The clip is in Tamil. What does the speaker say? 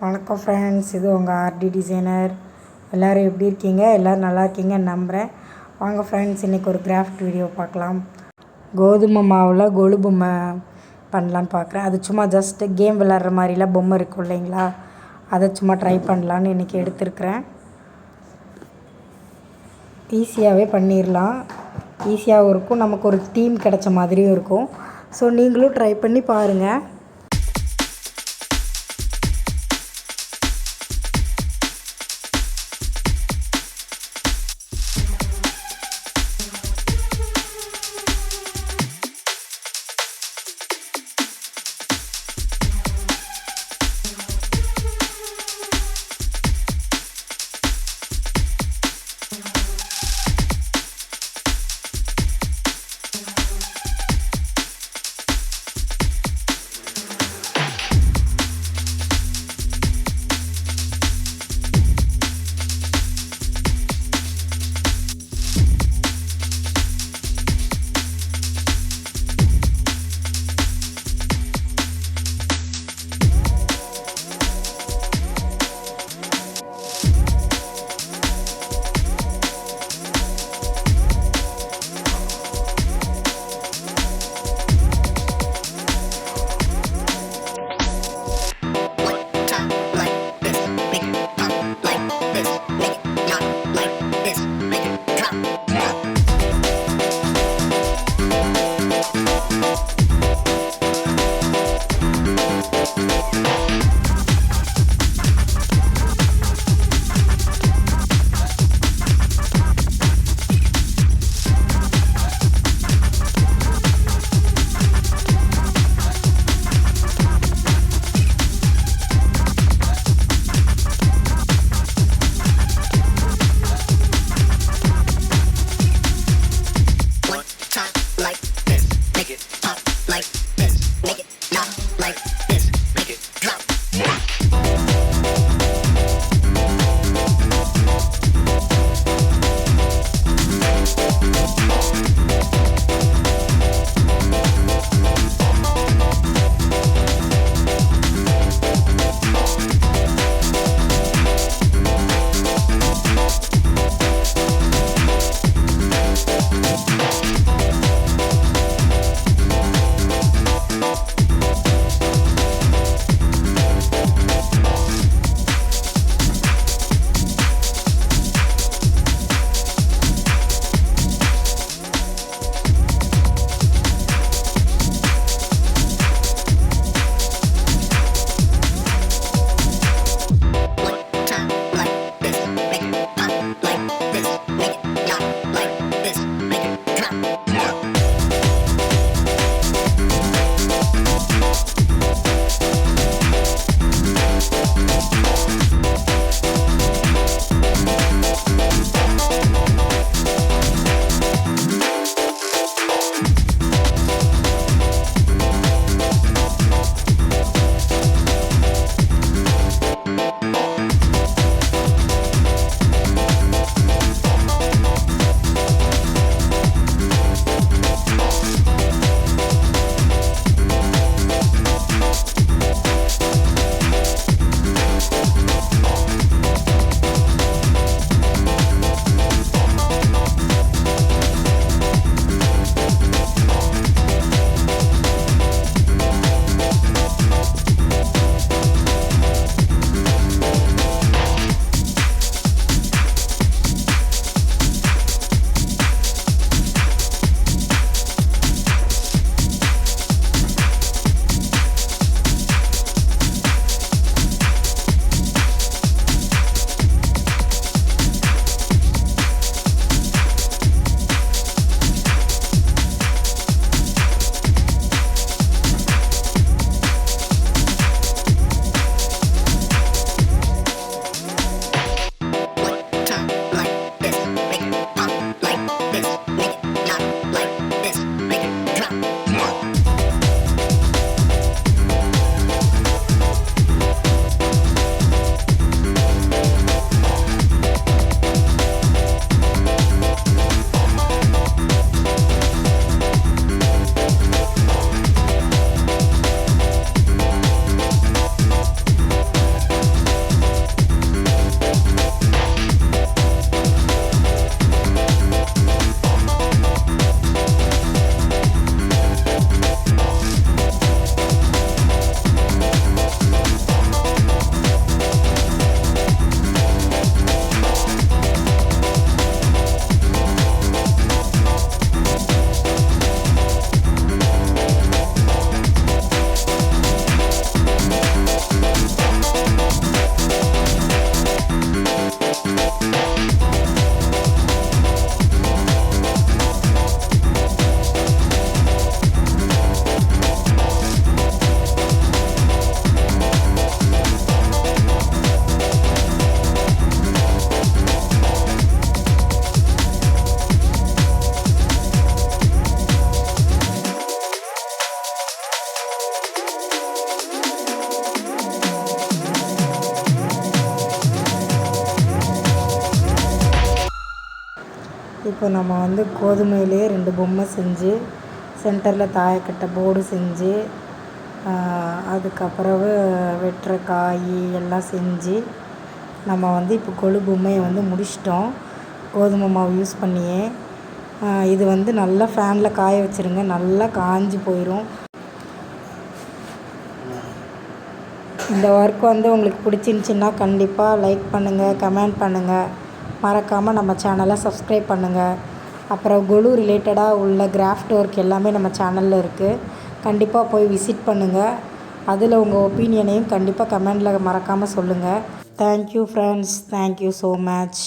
வணக்கம் ஃப்ரெண்ட்ஸ், இது உங்கள் ஆர்டி டிசைனர். எல்லோரும் எப்படி இருக்கீங்க? எல்லோரும் நல்லா இருக்கீங்கன்னு நம்புகிறேன். வாங்க ஃப்ரெண்ட்ஸ், இன்றைக்கி ஒரு கிராஃப்ட் வீடியோ பார்க்கலாம். கோதுமை மாவில் கொலு பொம்மை பண்ணலான்னு பார்க்குறேன். அது சும்மா ஜஸ்ட்டு கேம் விளாட்ற மாதிரிலாம் பொம்மை இருக்கும் இல்லைங்களா, அதை சும்மா ட்ரை பண்ணலான்னு இன்றைக்கி எடுத்துருக்கிறேன். ஈஸியாகவே பண்ணிடலாம். ஈஸியாகவும் இருக்கும், நமக்கு ஒரு தீம் கிடச்ச மாதிரியும் இருக்கும். ஸோ நீங்களும் ட்ரை பண்ணி பாருங்கள். இப்போ நம்ம வந்து கோதுமையிலே 2 பொம்மை செஞ்சு சென்டரில் தாயக்கட்டை போர்டு செஞ்சு அதுக்கப்புறவு வெட்டுற காய் எல்லாம் செஞ்சு நம்ம வந்து இப்போ கொலு பொம்மையை வந்து முடிச்சிட்டோம் கோதுமை மாவு யூஸ் பண்ணியே. இது வந்து நல்லா ஃபேனில் காய வச்சுருங்க, நல்லா காஞ்சி போயிடும். இந்த ஒர்க் வந்து உங்களுக்கு பிடிச்சிருந்துச்சின்னா கண்டிப்பாக லைக் பண்ணுங்கள், கமெண்ட் பண்ணுங்கள், மறக்காமல் நம்ம சேனலை சப்ஸ்கிரைப் பண்ணுங்கள். அப்புறம் கொலு ரிலேட்டடாக உள்ள கிராஃப்ட் ஒர்க் எல்லாமே நம்ம சேனலில் இருக்குது, கண்டிப்பாக போய் விசிட் பண்ணுங்கள். அதில் உங்கள் ஒப்பீனியனையும் கண்டிப்பாக கமெண்டில் மறக்காமல் சொல்லுங்கள். Thank you friends, thank you so much.